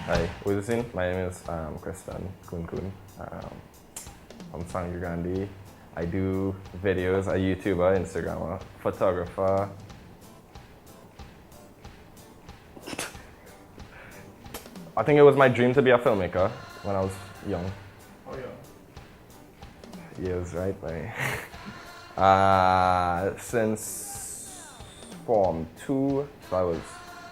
Hi, who's this in? My name is Kriston Koon Koon. I'm Sangri Gandhi. I do videos, a YouTuber, Instagrammer, photographer. I think it was my dream to be a filmmaker when I was young. Oh yeah. Years, right? Like, since Form 2, so I was,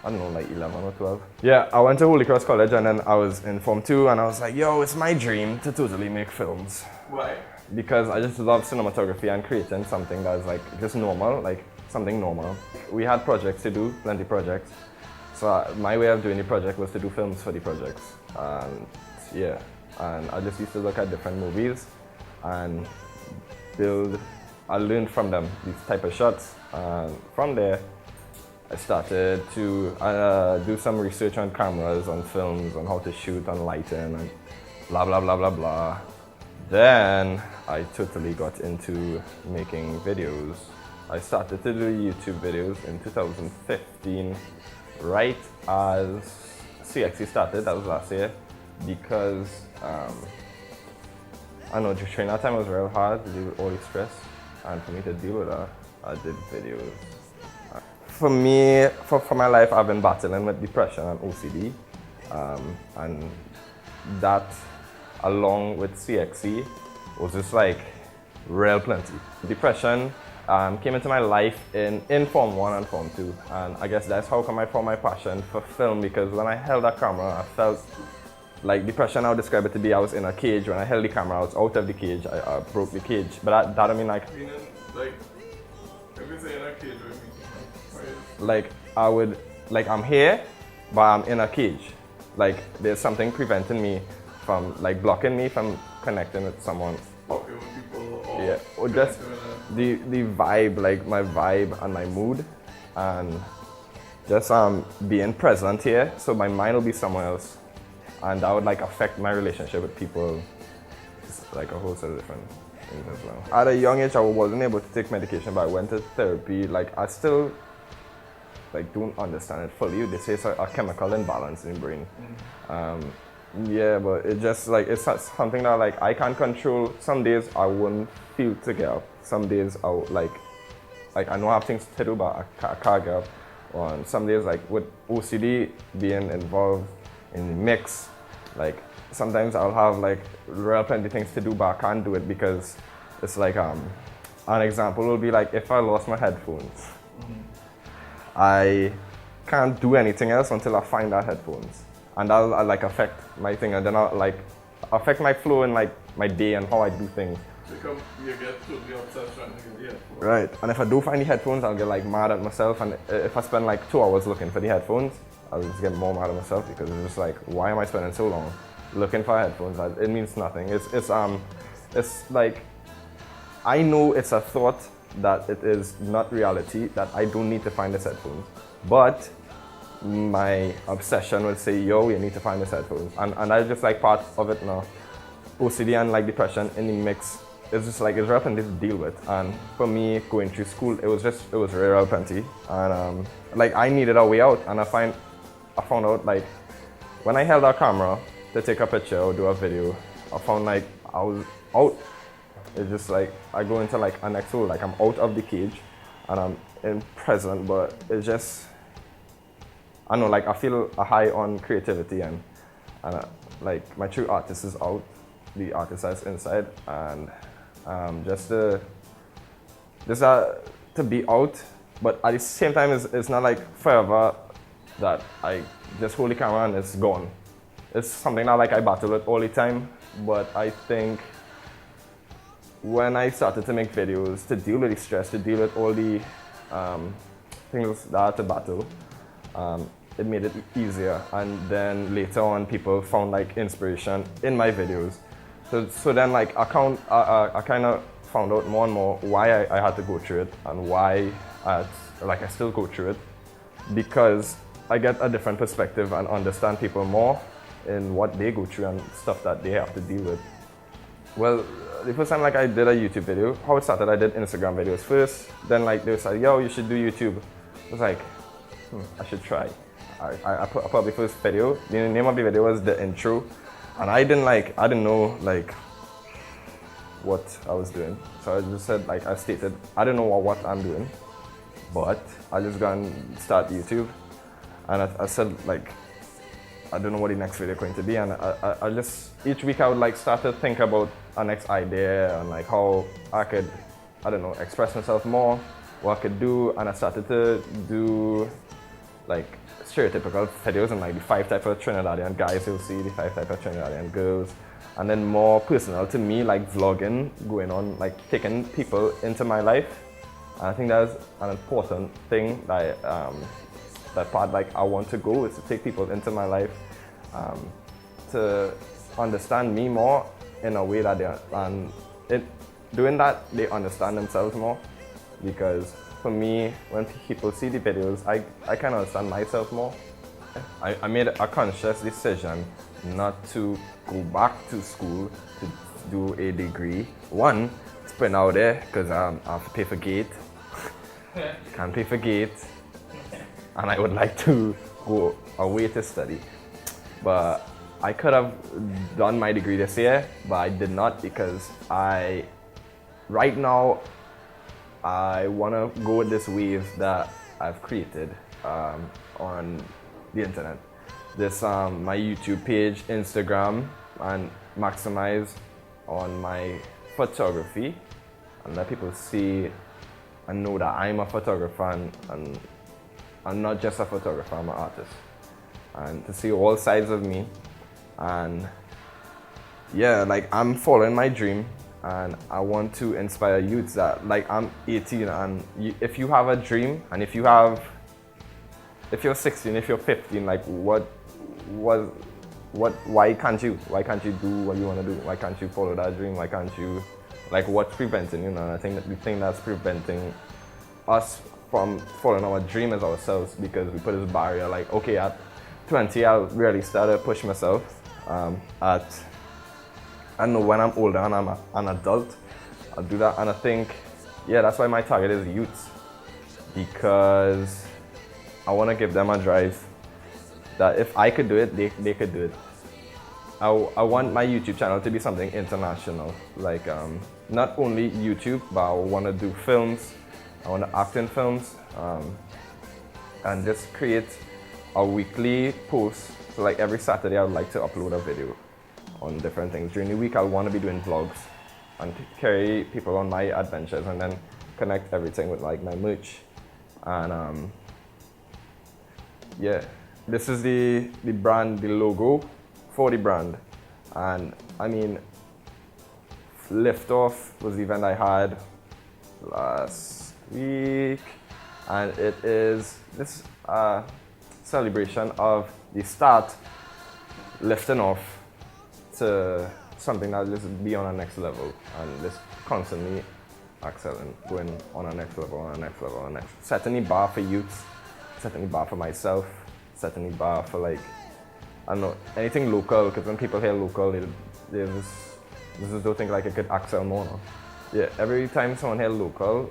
I don't know, like 11 or 12. Yeah, I went to Holy Cross College and then I was in Form 2 and I was like, yo, it's my dream to totally make films. Why? Because I just love cinematography and creating something that's like just normal, like something normal. We had projects to do, plenty projects. So my way of doing the project was to do films for the projects. And yeah, and I just used to look at different movies and build, I learned from them, these type of shots. And from there, I started to do some research on cameras, on films, on how to shoot, on lighting, and blah, blah, blah, blah, blah. Then I totally got into making videos. I started to do YouTube videos in 2015, right as CXC started, that was last year, because I know during that time it was real hard to deal with all the stress, and for me to deal with that, I did videos. For me, for my life, I've been battling with depression and OCD, and that, along with CXC, was just like real plenty. Depression came into my life in Form 1 and Form 2, and I guess that's how come I found my passion for film, because when I held that camera, I felt like depression. I would describe it to be I was in a cage. When I held the camera, I was out of the cage. I broke the cage, but that don't mean like... Meaning, like, if you say in a cage, what do you mean? Like I would, like I'm here, but I'm in a cage. Like there's something preventing me from, like blocking me from connecting with someone. Talking with people or... Yeah, or just the vibe, like my vibe and my mood, and just being present here, so my mind will be somewhere else, and that would like affect my relationship with people. It's like a whole set of different things as well. At a young age, I wasn't able to take medication, but I went to therapy. Like I still like don't understand it fully. They say it's a chemical imbalance in the brain. Yeah, but it just like it's something that like I can't control. Some days I wouldn't feel to get up. Some days I would, like I know I have things to do, but I can't get up. On some days, like with OCD being involved in the mix, like sometimes I'll have like real plenty things to do, but I can't do it because it's like an example will be like if I lost my headphones, I can't do anything else until I find that headphones. And that'll like affect my thing, and then I'll like affect my flow in like my day and how I do things. Because you get totally obsessed trying to get the headphones. Right, and if I do find the headphones, I'll get like mad at myself, and if I spend like 2 hours looking for the headphones, I'll just get more mad at myself because it's just like, why am I spending so long looking for headphones? It means nothing. It's like, I know it's a thought that it is not reality, that I don't need to find this headphones, but my obsession will say, yo, you need to find this headphones, and that's just like part of it now. OCD and like depression in the mix, it's just like it's real plenty to deal with. And for me, going through school, it was real plenty, and like I needed a way out. And I found out like when I held our camera to take a picture or do a video, I found like I was out. It's just like I go into like a next world, like I'm out of the cage and I'm in present, but it's just, I know, like I feel a high on creativity, and like my true artist is out, the artist that's inside, and just to be out, but at the same time it's not like forever that I just hold the camera and it's gone. It's something that like I battle with all the time, but I think when I started to make videos to deal with the stress, to deal with all the things that I had to battle, it made it easier. And then later on, people found like inspiration in my videos. So then like I kind of found out more and more why I had to go through it, and why I still go through it, because I get a different perspective and understand people more in what they go through and stuff that they have to deal with. Well, the first time like I did a YouTube video, how it started, I did Instagram videos first. Then like they said, yo, you should do YouTube. I was like, I should try. I put up the first video. The name of the video was The Intro. And I didn't know like what I was doing. So I just said, like, I stated, I don't know what I'm doing, but I just go and start YouTube. And I said, like, I don't know what the next video is going to be. And I just, each week I would like start to think about a next idea and like how I could, I don't know, express myself more, what I could do. And I started to do like stereotypical videos and like the 5 types of Trinidadian guys you'll see, the 5 types of Trinidadian girls. And then more personal to me, like vlogging, going on, like taking people into my life. And I think that's an important thing that that part, like I want to go, is to take people into my life to understand me more in a way that they are, and doing that, they understand themselves more. Because for me, when people see the videos, I can understand myself more. I made a conscious decision not to go back to school to do a degree. One, it's putting out there because I have to pay for gate. Can't pay for gate. And I would like to go away to study. But I could have done my degree this year, but I did not because right now, I want to go with this wave that I've created on the internet. This my YouTube page, Instagram, and maximize on my photography and let people see and know that I'm a photographer and I'm not just a photographer, I'm an artist. And to see all sides of me. And yeah, like I'm following my dream. And I want to inspire youths that, like, I'm 18 and if you have a dream and if you're 16, if you're 15, like why can't you do what you want to do? Why can't you follow that dream? Why can't you, like, what's preventing you? And I think that the thing that's preventing us from following our dream is ourselves, because we put this barrier, like, okay, at 20, I'll really start to push myself. I know when I'm older and I'm an adult, I'll do that. And I think, yeah, that's why my target is youths, because I want to give them a drive that if I could do it, they could do it. I want my YouTube channel to be something international, like not only YouTube, but I want to do films, I want to act in films, and just create a weekly post. So like every Saturday I would like to upload a video on different things. During the week, I'll want to be doing vlogs and carry people on my adventures, and then connect everything with like my merch. And yeah, this is the brand, the logo for the brand. And I mean, Liftoff was the event I had last week, and it is this celebration of the start lifting off to something that will just be on a next level and just constantly excelling, going on a next level, on a next level, on a next. Setting the bar for youths, setting the bar for myself, setting the bar for, like, I don't know, anything local, because when people hear local, they just don't think like it could excel more. No? Yeah, every time someone hears local,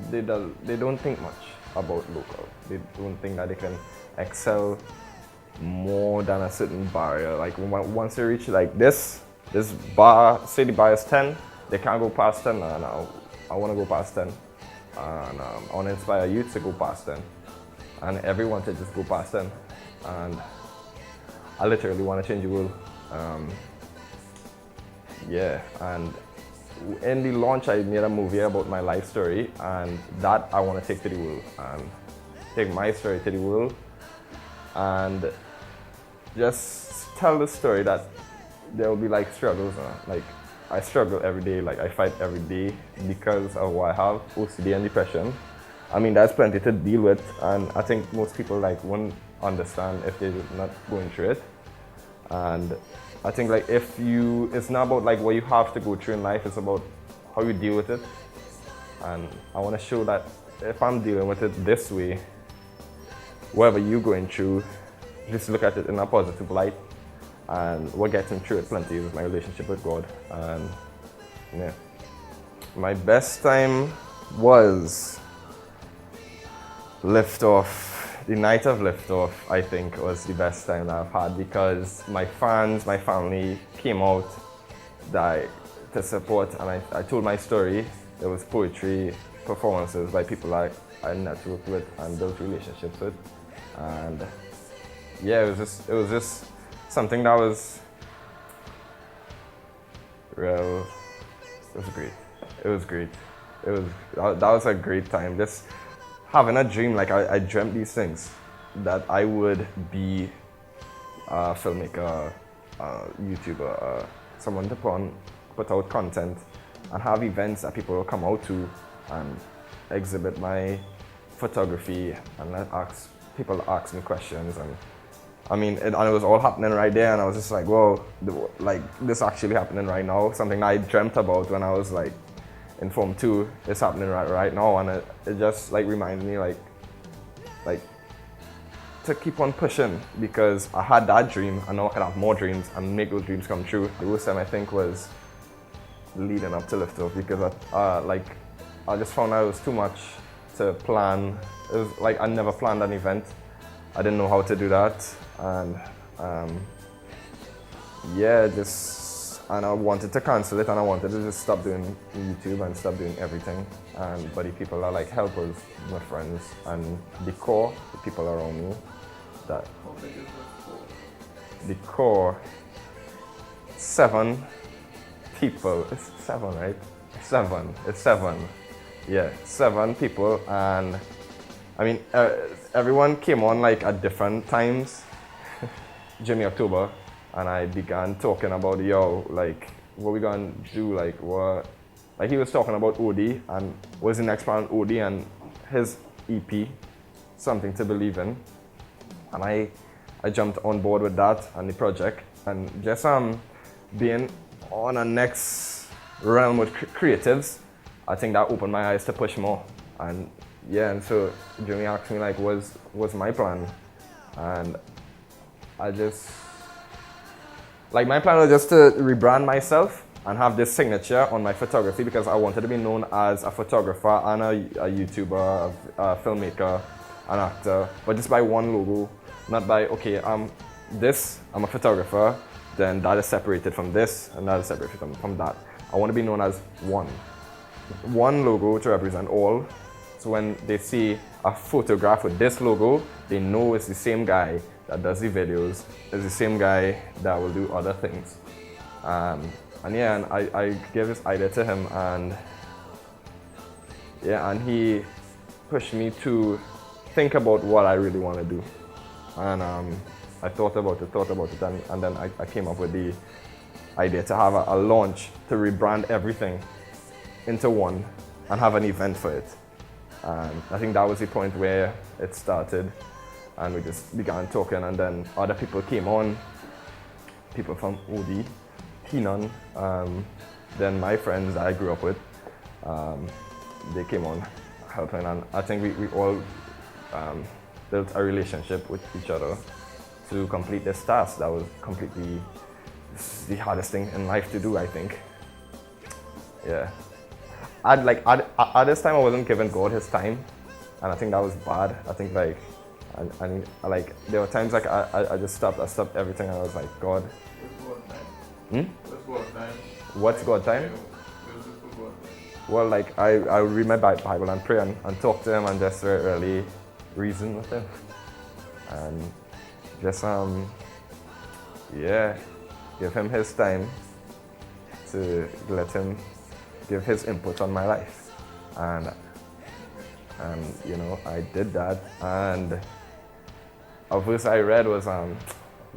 they don't think much about local. They don't think that they can excel more than a certain barrier. Like once they reach like this bar, say the bar is 10, they can't go past 10, and I want to go past 10. And I want to inspire youth to go past 10. And everyone to just go past 10. And I literally want to change the world. Yeah, and in the launch I made a movie about my life story, and that I want to take to the world, and take my story to the world, and just tell the story that there will be like struggles. Like I struggle every day, like I fight every day because of what I have, OCD and depression. I mean, that's plenty to deal with, and I think most people like won't understand if they're not going through it. And I think like it's not about like what you have to go through in life, it's about how you deal with it. And I want to show that if I'm dealing with it this way, whatever you're going through, just look at it in a positive light. And what gets me through it plenty is my relationship with God. And yeah, my best time was Liftoff the night of liftoff, I think, was the best time that I've had because my fans, my family came out to support, and I told my story. There was poetry performances by people I networked with and built relationships with, and yeah, it was just something that was real. It was great. It was great. That was a great time. Just having a dream, like I dreamt these things, that I would be a filmmaker, a YouTuber, someone to put out content and have events that people will come out to and exhibit my photography and people ask me questions, and I mean, and it was all happening right there, and I was just like, whoa, like this actually happening right now. Something I dreamt about when I was like in Form 2 is happening right now, and it just like reminds me like to keep on pushing, because I had that dream and now I can have more dreams and make those dreams come true. The worst time I think was leading up to liftoff, because I just found out it was too much to plan. It was like I never planned an event. I didn't know how to do that, and and I wanted to cancel it, and I wanted to just stop doing YouTube and stop doing everything. But the people are like helpers, my friends, and the people around me. That How big is the core? the core, 7 people. It's 7, right? 7. It's 7. Yeah, 7 people, and I mean, everyone came on like at different times. Jimmy October, and I began talking about, like what we gonna do, like what, like he was talking about OD and was the next plan OD and his EP, Something to Believe In, and I jumped on board with that and the project, and just being on a next realm with creatives, I think that opened my eyes to push more. And yeah, and so Jimmy asked me like, what's my plan? And I just, like my plan was just to rebrand myself and have this signature on my photography, because I wanted to be known as a photographer and a YouTuber, a filmmaker, an actor, but just by one logo, not by, okay, I'm a photographer, then that is separated from this and that is separated from that. I want to be known as one logo to represent all. So when they see a photograph with this logo, they know it's the same guy that does the videos, it's the same guy that will do other things. And I gave this idea to him, and yeah, and he pushed me to think about what I really want to do. And I thought about it, and then I came up with the idea to have a launch to rebrand everything into one and have an event for it. And I think that was the point where it started, and we just began talking, and then other people came on, people from OD, Kenan, then my friends that I grew up with, they came on helping, and I think we all built a relationship with each other to complete this task that was completely the hardest thing in life to do, I think. Yeah. At this time I wasn't giving God his time, and I think that was bad. I think like, and like there were times like I just stopped everything, and I was like, God. What's God time? What's God time? Well, like I would read my Bible and pray and talk to him and just really reason with him, and just give him his time to let him give his input on my life, and I did that, and a verse I read was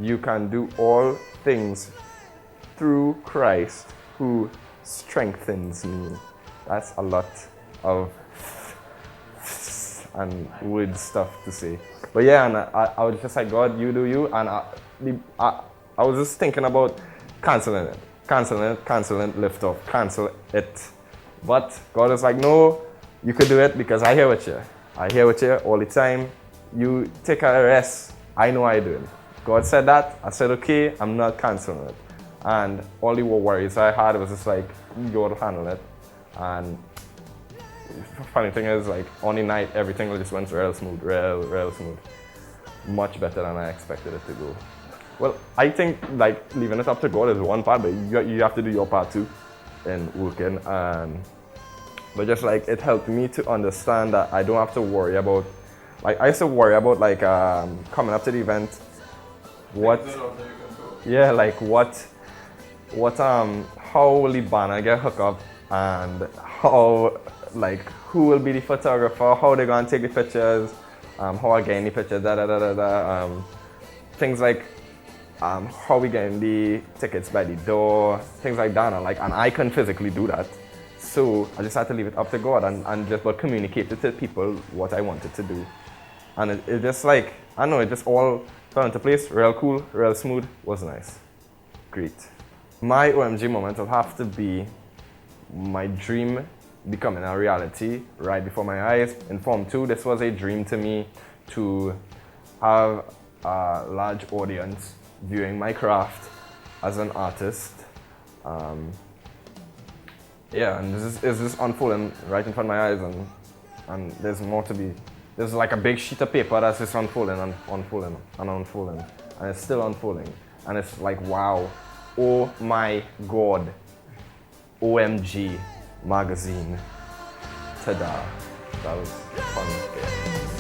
you can do all things through Christ who strengthens me. That's a lot of and weird stuff to say, but yeah, and I was just like, God, you do you, and I was just thinking about canceling it, lift off, cancel it. But God was like, no, you could do it because I hear with you. I hear with you all the time. You take a rest. I know I do it. God said that. I said, okay, I'm not canceling it. And all the worries I had was just like, God will handle it. And funny thing is, like, on the night, everything just went real smooth, real smooth. Much better than I expected it to go. Well, I think, like, leaving it up to God is one part, but you have to do your part too in working. But just, like, it helped me to understand that I don't have to worry about, like, I used to worry about, like, coming up to the event, what, Things that are out of your control. yeah, like, how will the banner get hooked up, and how, like, who will be the photographer, how they're gonna take the pictures, how I get the pictures, things like how we getting the tickets by the door, things like that, and I couldn't physically do that. So I just had to leave it up to God and just but communicate to people what I wanted to do. And it just, like, I don't know, it just all fell into place, real cool, real smooth, was nice. Great. My OMG moment will have to be my dream becoming a reality right before my eyes. In Form 2, this was a dream to me to have a large audience viewing my craft as an artist. Yeah, and this is just unfolding right in front of my eyes, and there's more to be. There's like a big sheet of paper that's just unfolding and unfolding and unfolding, and it's still unfolding, and it's like, wow, oh my God, OMG magazine, ta-da! That was fun.